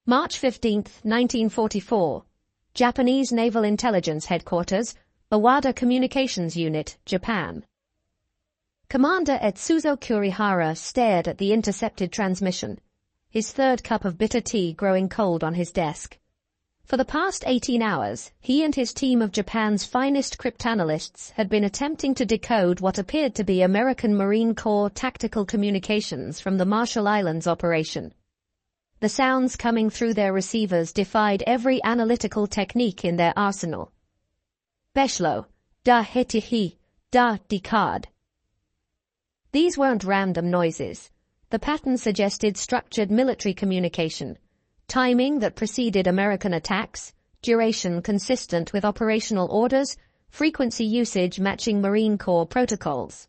March 15, 1944. Japanese Naval Intelligence Headquarters, Awada Communications Unit, Japan. Commander Etsuzo Kurihara stared at the intercepted transmission, his third cup of bitter tea growing cold on his desk. For the past 18 hours, he and his team of Japan's finest cryptanalysts had been attempting to decode what appeared to be American Marine Corps tactical communications from the Marshall Islands operation. The sounds coming through their receivers defied every analytical technique in their arsenal. Beshlo, da hetihi, da dikad. These weren't random noises. The pattern suggested structured military communication, timing that preceded American attacks, duration consistent with operational orders, frequency usage matching Marine Corps protocols.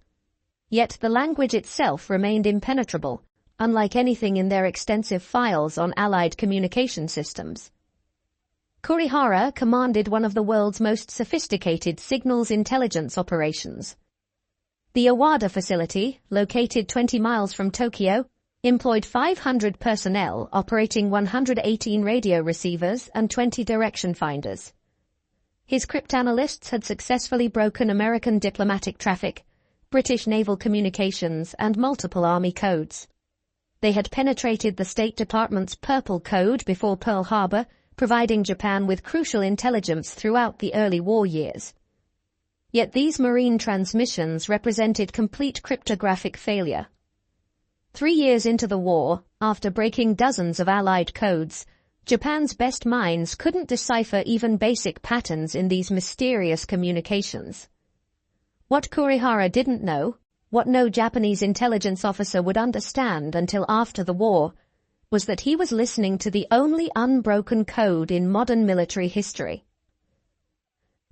Yet the language itself remained impenetrable, unlike anything in their extensive files on Allied communication systems. Kurihara commanded one of the world's most sophisticated signals intelligence operations. The Awada facility, located 20 miles from Tokyo, employed 500 personnel operating 118 radio receivers and 20 direction finders. His cryptanalysts had successfully broken American diplomatic traffic, British naval communications, and multiple Army codes. They had penetrated the State Department's Purple Code before Pearl Harbor, providing Japan with crucial intelligence throughout the early war years. Yet these marine transmissions represented complete cryptographic failure. 3 years into the war, after breaking dozens of Allied codes, Japan's best minds couldn't decipher even basic patterns in these mysterious communications. What Kurihara didn't know, what no Japanese intelligence officer would understand until after the war, was that he was listening to the only unbroken code in modern military history.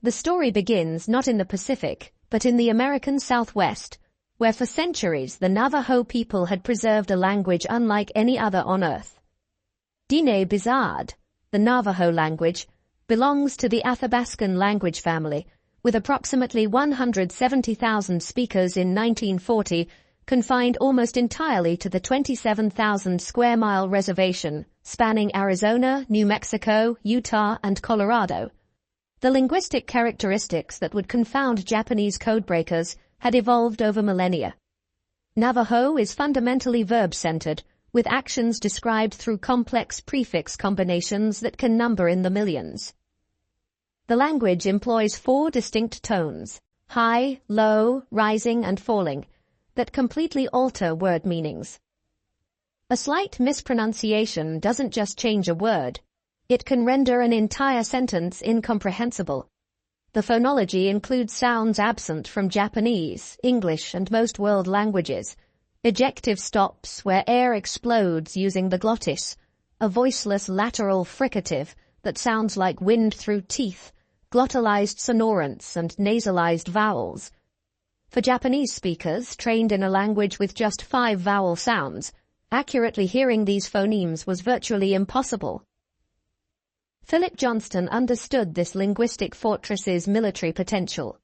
The story begins not in the Pacific, but in the American Southwest, where for centuries the Navajo people had preserved a language unlike any other on Earth. Diné Bizard, the Navajo language, belongs to the Athabascan language family, with approximately 170,000 speakers in 1940, confined almost entirely to the 27,000 square mile reservation spanning Arizona, New Mexico, Utah, and Colorado. The linguistic characteristics that would confound Japanese codebreakers had evolved over millennia. Navajo is fundamentally verb-centered, with actions described through complex prefix combinations that can number in the millions. The language employs 4 distinct tones, high, low, rising, and falling, that completely alter word meanings. A slight mispronunciation doesn't just change a word, it can render an entire sentence incomprehensible. The phonology includes sounds absent from Japanese, English, and most world languages, ejective stops where air explodes using the glottis, a voiceless lateral fricative that sounds like wind through teeth, glottalized sonorants, and nasalized vowels. For Japanese speakers trained in a language with just 5 vowel sounds, accurately hearing these phonemes was virtually impossible. Philip Johnston understood this linguistic fortress's military potential.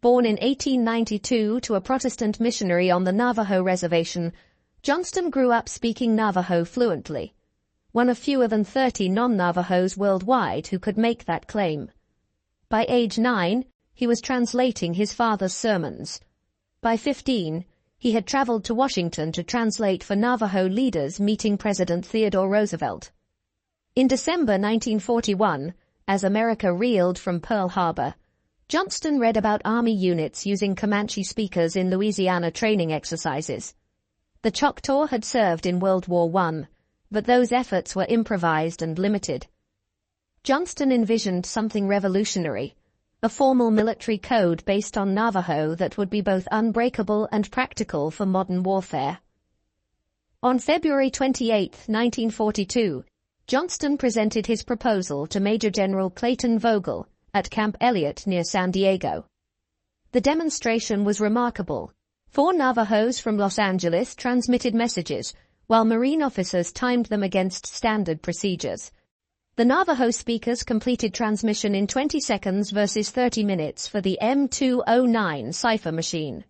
Born in 1892 to a Protestant missionary on the Navajo reservation, Johnston grew up speaking Navajo fluently, one of fewer than 30 non-Navajos worldwide who could make that claim. By age 9, he was translating his father's sermons. By 15, he had traveled to Washington to translate for Navajo leaders meeting President Theodore Roosevelt. In December 1941, as America reeled from Pearl Harbor, Johnston read about Army units using Comanche speakers in Louisiana training exercises. The Choctaw had served in World War I, but those efforts were improvised and limited. Johnston envisioned something revolutionary, a formal military code based on Navajo that would be both unbreakable and practical for modern warfare. On February 28, 1942, Johnston presented his proposal to Major General Clayton Vogel at Camp Elliott near San Diego. The demonstration was remarkable. 4 Navajos from Los Angeles transmitted messages, while Marine officers timed them against standard procedures. The Navajo speakers completed transmission in 20 seconds versus 30 minutes for the M209 cipher machine.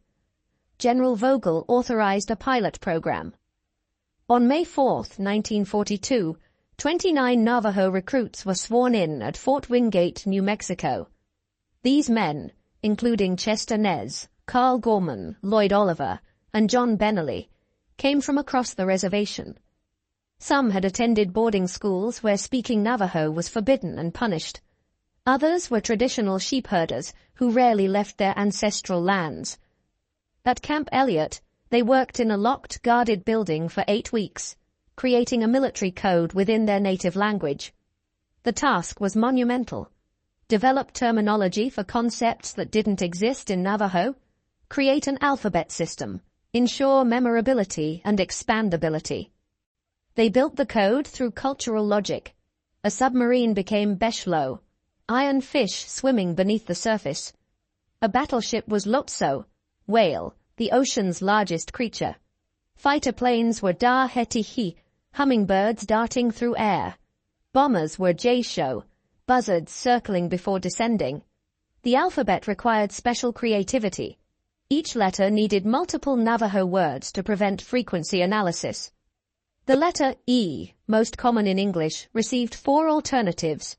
General Vogel authorized a pilot program. On May 4, 1942, 29 Navajo recruits were sworn in at Fort Wingate, New Mexico. These men, including Chester Nez, Carl Gorman, Lloyd Oliver, and John Benelli, came from across the reservation. Some had attended boarding schools where speaking Navajo was forbidden and punished. Others were traditional sheep herders who rarely left their ancestral lands. At Camp Elliott, they worked in a locked, guarded building for 8 weeks, creating a military code within their native language. The task was monumental. Develop terminology for concepts that didn't exist in Navajo, create an alphabet system, ensure memorability and expandability. They built the code through cultural logic. A submarine became Beshlo, iron fish swimming beneath the surface. A battleship was Lotso, whale, the ocean's largest creature. Fighter planes were Da-Hetihi, hummingbirds darting through air. Bombers were J-Show, buzzards circling before descending. The alphabet required special creativity. Each letter needed multiple Navajo words to prevent frequency analysis. The letter E, most common in English, received 4 alternatives: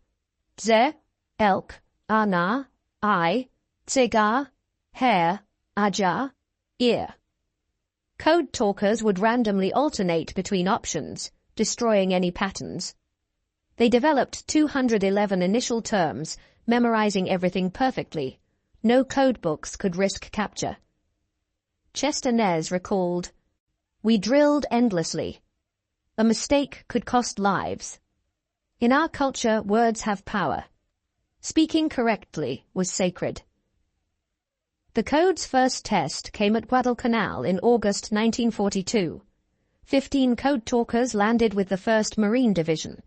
Ze, elk, Ana, I, Tsega, hare, Aja, ear. Code talkers would randomly alternate between options, destroying any patterns. They developed 211 initial terms, memorizing everything perfectly. No code books could risk capture. Chester Nez recalled, "We drilled endlessly. A mistake could cost lives. In our culture, words have power. Speaking correctly was sacred." The code's first test came at Guadalcanal in August 1942. 15 code talkers landed with the 1st Marine Division.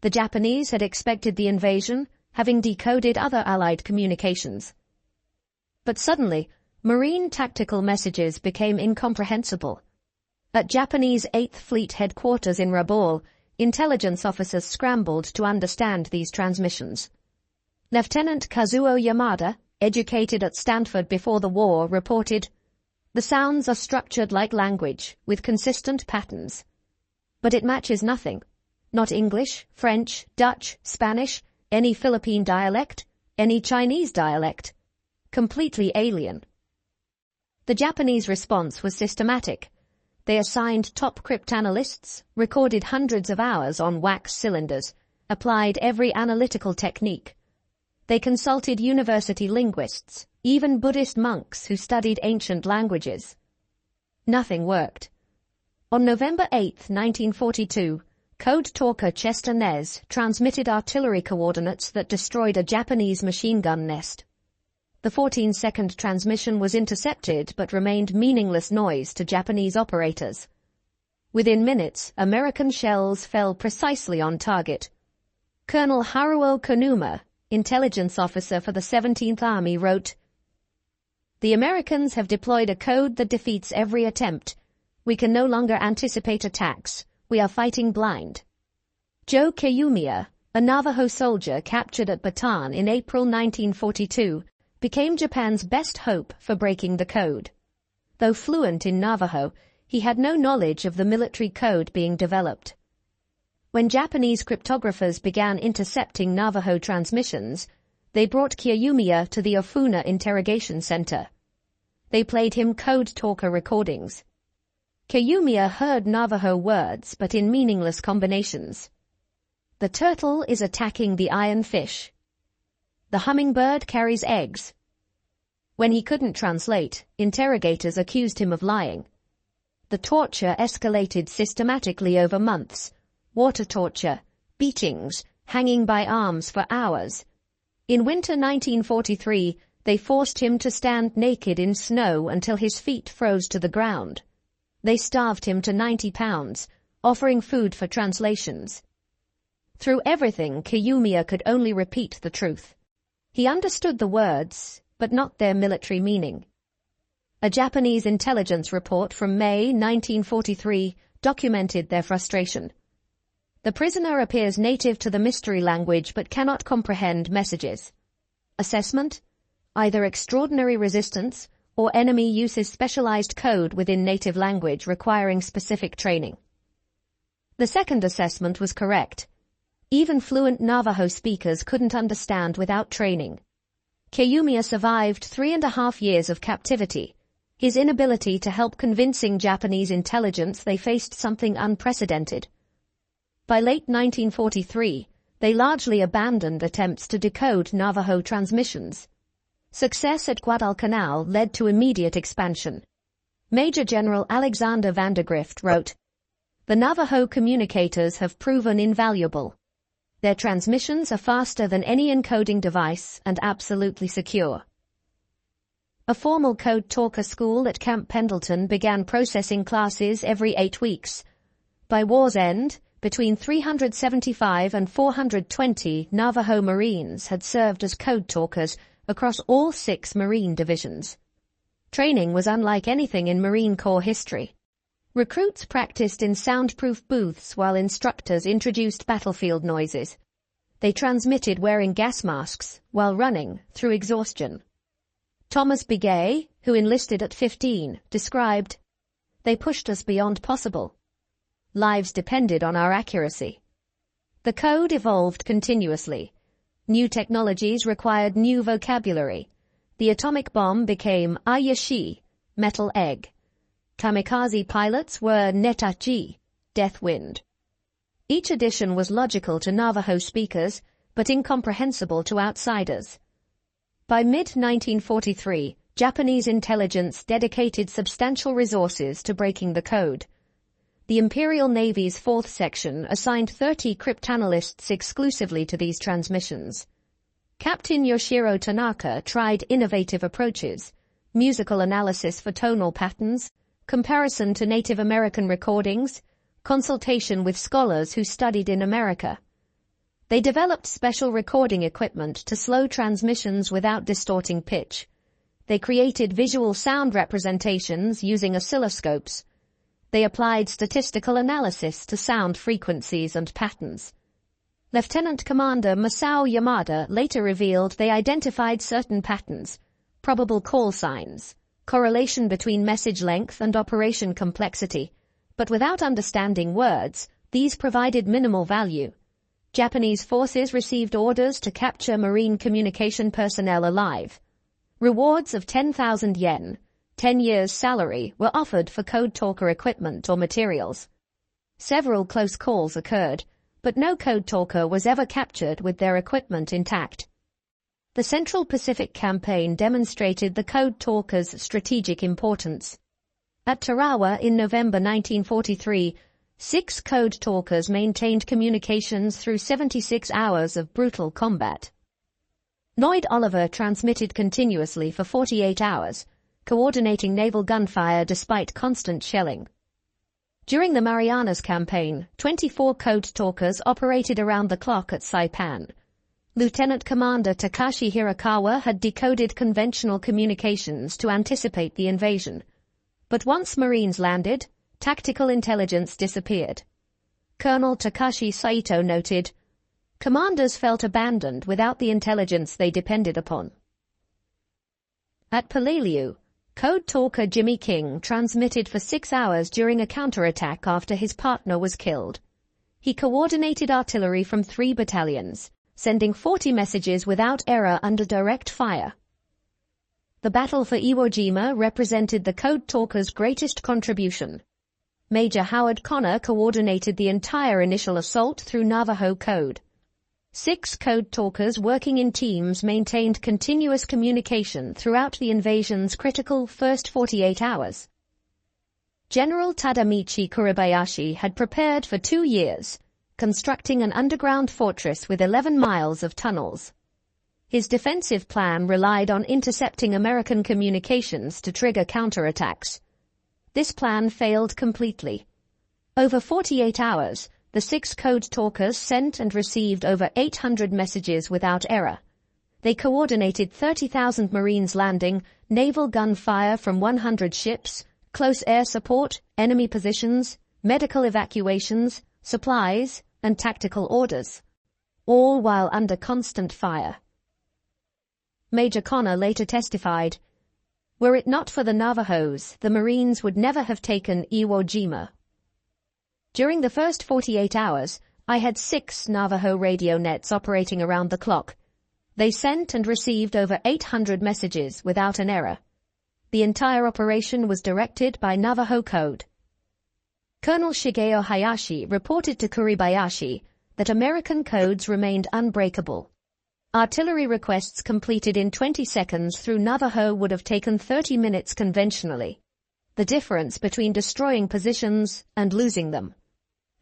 The Japanese had expected the invasion, having decoded other Allied communications. But suddenly, Marine tactical messages became incomprehensible. At Japanese 8th Fleet headquarters in Rabaul, intelligence officers scrambled to understand these transmissions. Lieutenant Kazuo Yamada, educated at Stanford before the war, reported, "The sounds are structured like language, with consistent patterns. But it matches nothing. Not English, French, Dutch, Spanish, any Philippine dialect, any Chinese dialect. Completely alien." The Japanese response was systematic. They assigned top cryptanalysts, recorded hundreds of hours on wax cylinders, applied every analytical technique. They consulted university linguists, even Buddhist monks who studied ancient languages. Nothing worked. On November 8, 1942, code talker Chester Nez transmitted artillery coordinates that destroyed a Japanese machine gun nest. The 14-second transmission was intercepted but remained meaningless noise to Japanese operators. Within minutes, American shells fell precisely on target. Colonel Haruo Konuma, intelligence officer for the 17th Army, wrote, "The Americans have deployed a code that defeats every attempt. We can no longer anticipate attacks. We are fighting blind." Joe Kiyumiya, a Navajo soldier captured at Bataan in April 1942, became Japan's best hope for breaking the code. Though fluent in Navajo, he had no knowledge of the military code being developed. When Japanese cryptographers began intercepting Navajo transmissions, they brought Kiyumiya to the Ofuna Interrogation Center. They played him code talker recordings. Kiyumiya heard Navajo words, but in meaningless combinations. "The turtle is attacking the iron fish. The hummingbird carries eggs." When he couldn't translate, interrogators accused him of lying. The torture escalated systematically over months. Water torture, beatings, hanging by arms for hours. In winter 1943, they forced him to stand naked in snow until his feet froze to the ground. They starved him to 90 pounds, offering food for translations. Through everything, Kiyumiya could only repeat the truth. He understood the words, but not their military meaning. A Japanese intelligence report from May 1943 documented their frustration. The prisoner appears native to the mystery language but cannot comprehend messages. Assessment: either extraordinary resistance or enemy uses specialized code within native language requiring specific training. The second assessment was correct. Even fluent Navajo speakers couldn't understand without training. Kiyumiya survived 3.5 years of captivity. His inability to help convincing Japanese intelligence they faced something unprecedented. By late 1943, they largely abandoned attempts to decode Navajo transmissions. Success at Guadalcanal led to immediate expansion. Major General Alexander Vandergrift wrote, "The Navajo communicators have proven invaluable. Their transmissions are faster than any encoding device and absolutely secure." A formal code talker school at Camp Pendleton began processing classes every 8 weeks. By war's end, between 375 and 420 Navajo Marines had served as code talkers across all 6 Marine divisions. Training was unlike anything in Marine Corps history. Recruits practiced in soundproof booths while instructors introduced battlefield noises. They transmitted wearing gas masks while running through exhaustion. Thomas Begay, who enlisted at 15, described, "They pushed us beyond possible. Lives depended on our accuracy." The code evolved continuously. New technologies required new vocabulary. The atomic bomb became Ayashi, metal egg. Kamikaze pilots were Netachi, death wind. Each addition was logical to Navajo speakers, but incomprehensible to outsiders. By mid-1943, Japanese intelligence dedicated substantial resources to breaking the code. The Imperial Navy's 4th Section assigned 30 cryptanalysts exclusively to these transmissions. Captain Yoshiro Tanaka tried innovative approaches: musical analysis for tonal patterns, comparison to Native American recordings, consultation with scholars who studied in America. They developed special recording equipment to slow transmissions without distorting pitch. They created visual sound representations using oscilloscopes. They applied statistical analysis to sound frequencies and patterns. Lieutenant Commander Masao Yamada later revealed they identified certain patterns, probable call signs, correlation between message length and operation complexity, but without understanding words, these provided minimal value. Japanese forces received orders to capture Marine communication personnel alive. Rewards of 10,000 yen, 10 years' salary, were offered for code talker equipment or materials. Several close calls occurred, but no code talker was ever captured with their equipment intact. The Central Pacific Campaign demonstrated the code talker's strategic importance. At Tarawa in November 1943, 6 code talkers maintained communications through 76 hours of brutal combat. Noyd Oliver transmitted continuously for 48 hours, coordinating naval gunfire despite constant shelling. During the Marianas Campaign, 24 code talkers operated around the clock at Saipan. Lieutenant Commander Takashi Hirakawa had decoded conventional communications to anticipate the invasion. But once Marines landed, tactical intelligence disappeared. Colonel Takashi Saito noted, "Commanders felt abandoned without the intelligence they depended upon." At Peleliu, code talker Jimmy King transmitted for 6 hours during a counterattack after his partner was killed. He coordinated artillery from 3 battalions, sending 40 messages without error under direct fire. The battle for Iwo Jima represented the code talker's greatest contribution. Major Howard Connor coordinated the entire initial assault through Navajo code. 6 code talkers working in teams maintained continuous communication throughout the invasion's critical first 48 hours. General Tadamichi Kuribayashi had prepared for 2 years, constructing an underground fortress with 11 miles of tunnels. His defensive plan relied on intercepting American communications to trigger counterattacks. This plan failed completely. Over 48 hours, the 6 code talkers sent and received over 800 messages without error. They coordinated 30,000 Marines landing, naval gunfire from 100 ships, close air support, enemy positions, medical evacuations, supplies, and tactical orders, all while under constant fire. Major Connor later testified, "Were it not for the Navajos, the Marines would never have taken Iwo Jima." During the first 48 hours, I had 6 Navajo radio nets operating around the clock. They sent and received over 800 messages without an error. The entire operation was directed by Navajo Code. Colonel Shigeo Hayashi reported to Kuribayashi that American codes remained unbreakable. Artillery requests completed in 20 seconds through Navajo would have taken 30 minutes conventionally. The difference between destroying positions and losing them.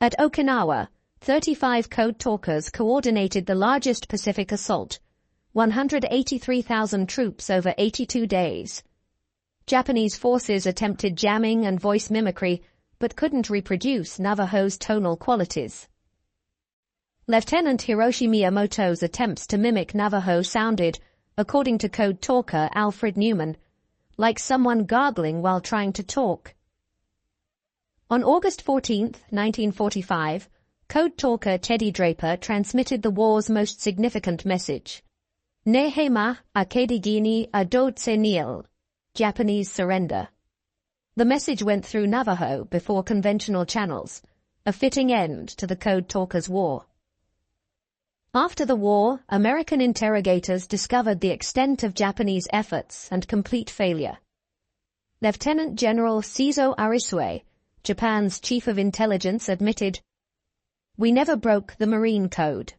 At Okinawa, 35 code talkers coordinated the largest Pacific assault, 183,000 troops over 82 days. Japanese forces attempted jamming and voice mimicry, but couldn't reproduce Navajo's tonal qualities. Lieutenant Hiroshi Miyamoto's attempts to mimic Navajo sounded, according to code talker Alfred Newman, like someone gargling while trying to talk. On August 14, 1945, code talker Teddy Draper transmitted the war's most significant message. Nehema akedigini adotsenil, Japanese surrender. The message went through Navajo before conventional channels, a fitting end to the code talkers' war. After the war, American interrogators discovered the extent of Japanese efforts and complete failure. Lieutenant General Seizo Arisue, Japan's chief of intelligence, admitted, "We never broke the Marine Code.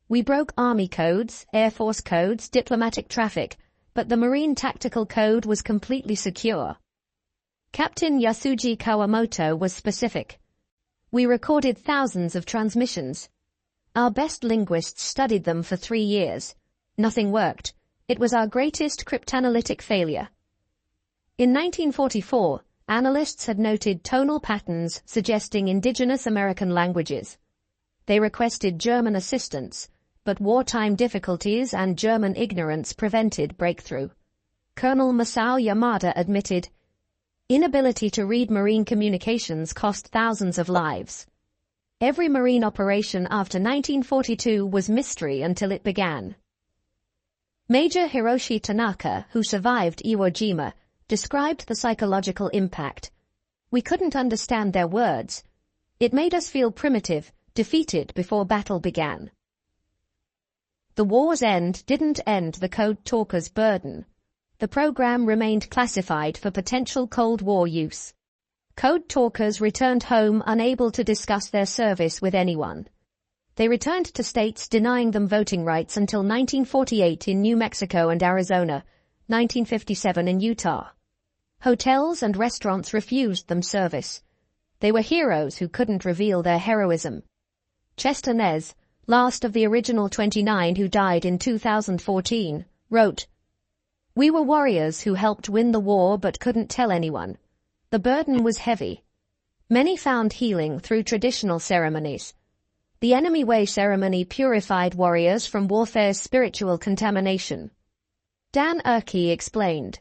We broke Army codes, Air Force codes, diplomatic traffic, but the Marine Tactical Code was completely secure." Captain Yasuji Kawamoto was specific. "We recorded thousands of transmissions. Our best linguists studied them for 3 years. Nothing worked. It was our greatest cryptanalytic failure." In 1944, analysts had noted tonal patterns suggesting indigenous American languages. They requested German assistance, but wartime difficulties and German ignorance prevented breakthrough. Colonel Masao Yamada admitted, "Inability to read Marine communications cost thousands of lives." Every Marine operation after 1942 was mystery until it began. Major Hiroshi Tanaka, who survived Iwo Jima, described the psychological impact. "We couldn't understand their words. It made us feel primitive, defeated before battle began." The war's end didn't end the code talkers' burden. The program remained classified for potential Cold War use. Code talkers returned home unable to discuss their service with anyone. They returned to states denying them voting rights until 1948 in New Mexico and Arizona, 1957 in Utah. Hotels and restaurants refused them service. They were heroes who couldn't reveal their heroism. Chester Nez, last of the original 29 who died in 2014, wrote, "We were warriors who helped win the war but couldn't tell anyone. The burden was heavy. Many found healing through traditional ceremonies. The Enemy Way ceremony purified warriors from warfare's spiritual contamination." Dan Urke explained,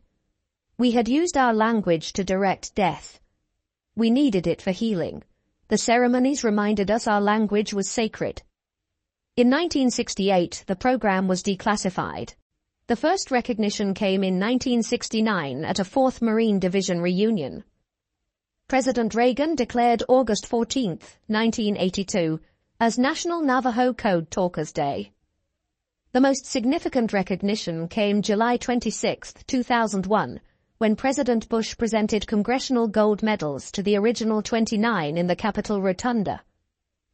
"We had used our language to direct death. We needed it for healing. The ceremonies reminded us our language was sacred." In 1968, the program was declassified. The first recognition came in 1969 at a 4th Marine Division reunion. President Reagan declared August 14, 1982, as National Navajo Code Talkers Day. The most significant recognition came July 26, 2001, when President Bush presented congressional gold medals to the original 29 in the Capitol Rotunda.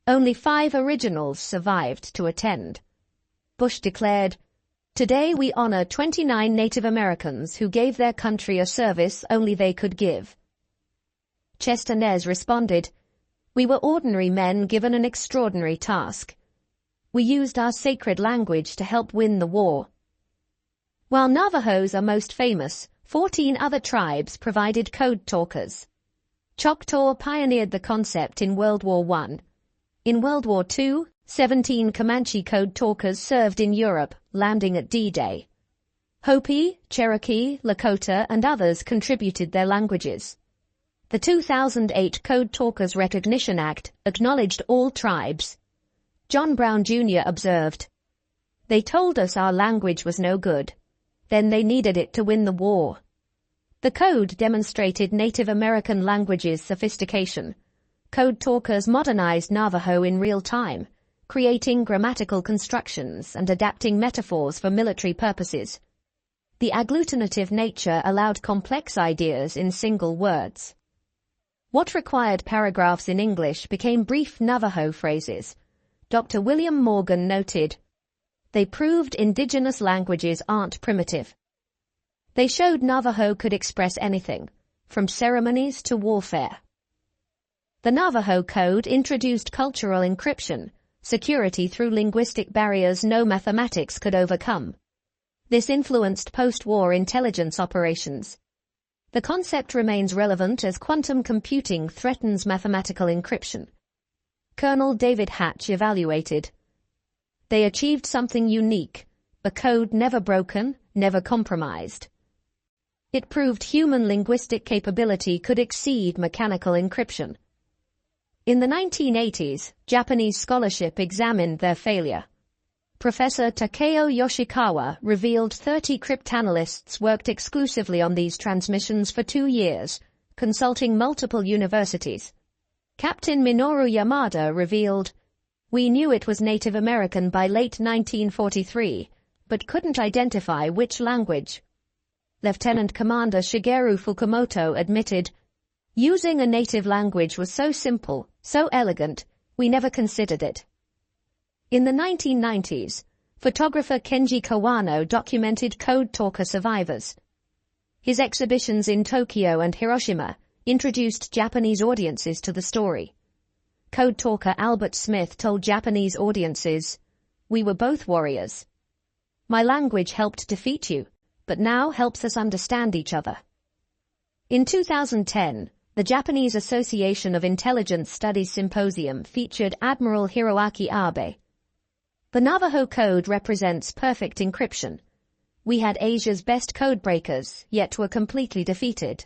Only 5 originals survived to attend. Bush declared, "Today we honor 29 Native Americans who gave their country a service only they could give." Chester Nez responded, "We were ordinary men given an extraordinary task. We used our sacred language to help win the war." While Navajos are most famous, 14 other tribes provided code talkers. Choctaw pioneered the concept in World War I. In World War II, 17 Comanche code talkers served in Europe, landing at D-Day. Hopi, Cherokee, Lakota, and others contributed their languages. The 2008 Code Talkers Recognition Act acknowledged all tribes. John Brown Jr. observed, "They told us our language was no good. Then they needed it to win the war." The code demonstrated Native American languages' sophistication. Code Talkers modernized Navajo in real time, creating grammatical constructions and adapting metaphors for military purposes. The agglutinative nature allowed complex ideas in single words. What required paragraphs in English became brief Navajo phrases. Dr. William Morgan noted, "They proved indigenous languages aren't primitive. They showed Navajo could express anything, from ceremonies to warfare." The Navajo Code introduced cultural encryption, security through linguistic barriers no mathematics could overcome. This influenced post-war intelligence operations. The concept remains relevant as quantum computing threatens mathematical encryption. Colonel David Hatch evaluated, "They achieved something unique, a code never broken, never compromised." It proved human linguistic capability could exceed mechanical encryption. In the 1980s, Japanese scholarship examined their failure. Professor Takeo Yoshikawa revealed 30 cryptanalysts worked exclusively on these transmissions for 2 years, consulting multiple universities. Captain Minoru Yamada revealed, "We knew it was Native American by late 1943, but couldn't identify which language." Lieutenant Commander Shigeru Fukumoto admitted, "Using a native language was so simple, so elegant, we never considered it." In the 1990s, photographer Kenji Kawano documented Code Talker survivors. His exhibitions in Tokyo and Hiroshima introduced Japanese audiences to the story. Code Talker Albert Smith told Japanese audiences, "We were both warriors. My language helped defeat you, but now helps us understand each other." In 2010, the Japanese Association of Intelligence Studies Symposium featured Admiral Hiroaki Abe. The Navajo Code represents perfect encryption. We had Asia's best code breakers, yet were completely defeated.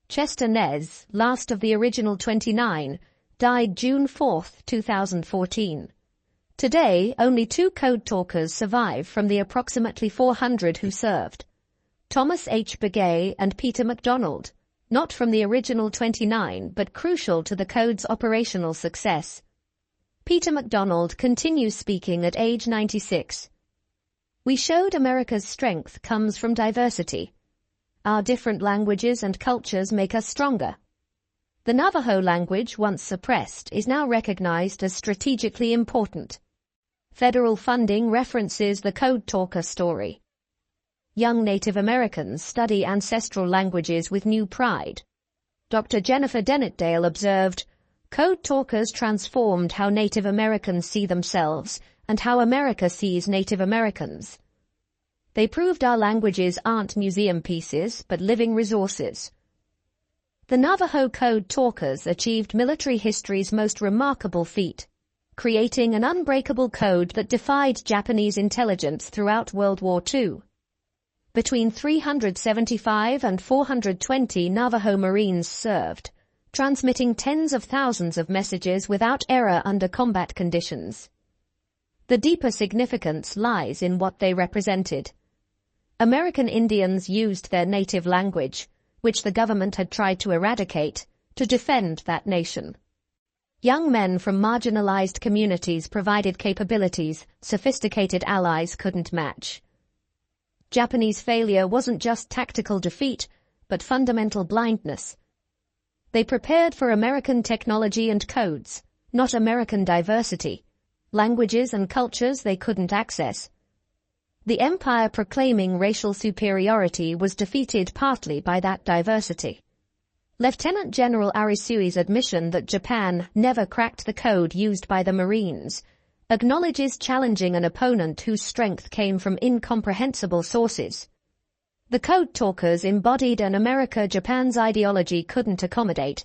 Chester Nez, last of the original 29, died June 4, 2014. Today, only 2 Code Talkers survive from the approximately 400 who served. Thomas H. Begay and Peter MacDonald, not from the original 29 but crucial to the Code's operational success. Peter MacDonald continues speaking at age 96. "We showed America's strength comes from diversity. Our different languages and cultures make us stronger." The Navajo language, once suppressed, is now recognized as strategically important. Federal funding references the Code Talker story. Young Native Americans study ancestral languages with new pride. Dr. Jennifer Dennett-Dale observed, "Code Talkers transformed how Native Americans see themselves and how America sees Native Americans. They proved our languages aren't museum pieces, but living resources." The Navajo Code Talkers achieved military history's most remarkable feat, creating an unbreakable code that defied Japanese intelligence throughout World War II. Between 375 and 420 Navajo Marines served, transmitting tens of thousands of messages without error under combat conditions. The deeper significance lies in what they represented. American Indians used their native language, which the government had tried to eradicate, to defend that nation. Young men from marginalized communities provided capabilities sophisticated allies couldn't match. Japanese failure wasn't just tactical defeat, but fundamental blindness. They prepared for American technology and codes, not American diversity, languages and cultures they couldn't access. The empire proclaiming racial superiority was defeated partly by that diversity. Lieutenant General Arisui's admission that Japan never cracked the code used by the Marines acknowledges challenging an opponent whose strength came from incomprehensible sources. The Code Talkers embodied an America Japan's ideology couldn't accommodate.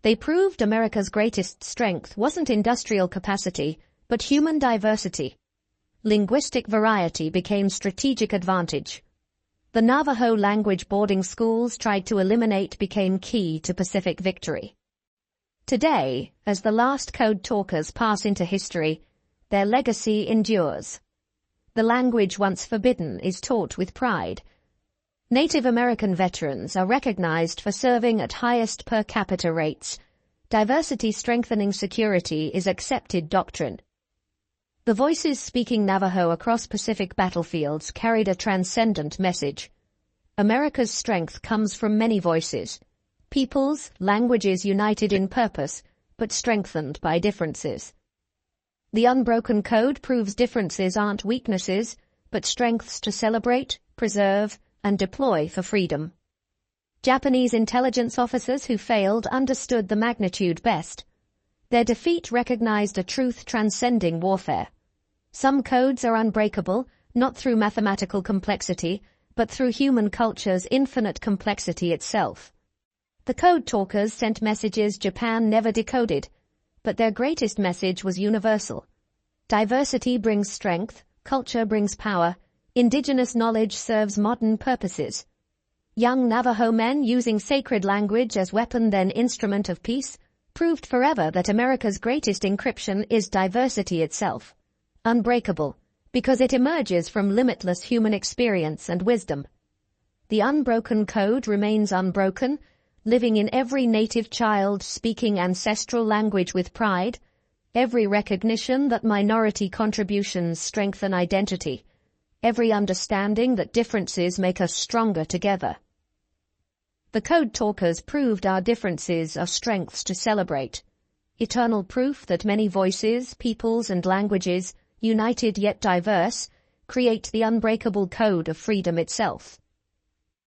They proved America's greatest strength wasn't industrial capacity, but human diversity. Linguistic variety became strategic advantage. The Navajo language boarding schools tried to eliminate became key to Pacific victory. Today, as the last Code Talkers pass into history, their legacy endures. The language once forbidden is taught with pride. Native American veterans are recognized for serving at highest per capita rates, Diversity strengthening security is accepted doctrine. The voices speaking Navajo across Pacific battlefields carried a transcendent message. America's strength comes from many voices. Peoples, languages united in purpose, but strengthened by differences. The unbroken code proves differences aren't weaknesses, but strengths to celebrate, preserve, and deploy for freedom. Japanese intelligence officers who failed understood the magnitude best. Their defeat recognized a truth transcending warfare. Some codes are unbreakable, not through mathematical complexity, but through human culture's infinite complexity itself. The Code Talkers sent messages Japan never decoded, but their greatest message was universal. Diversity brings strength, culture brings power, indigenous knowledge serves modern purposes. Young Navajo men using sacred language as weapon then instrument of peace proved forever that America's greatest encryption is diversity itself. Unbreakable, because it emerges from limitless human experience and wisdom. The unbroken code remains unbroken, living in every native child speaking ancestral language with pride, every recognition that minority contributions strengthen identity, every understanding that differences make us stronger together. The Code Talkers proved our differences are strengths to celebrate, eternal proof that many voices, peoples, and languages, united yet diverse, create the unbreakable code of freedom itself.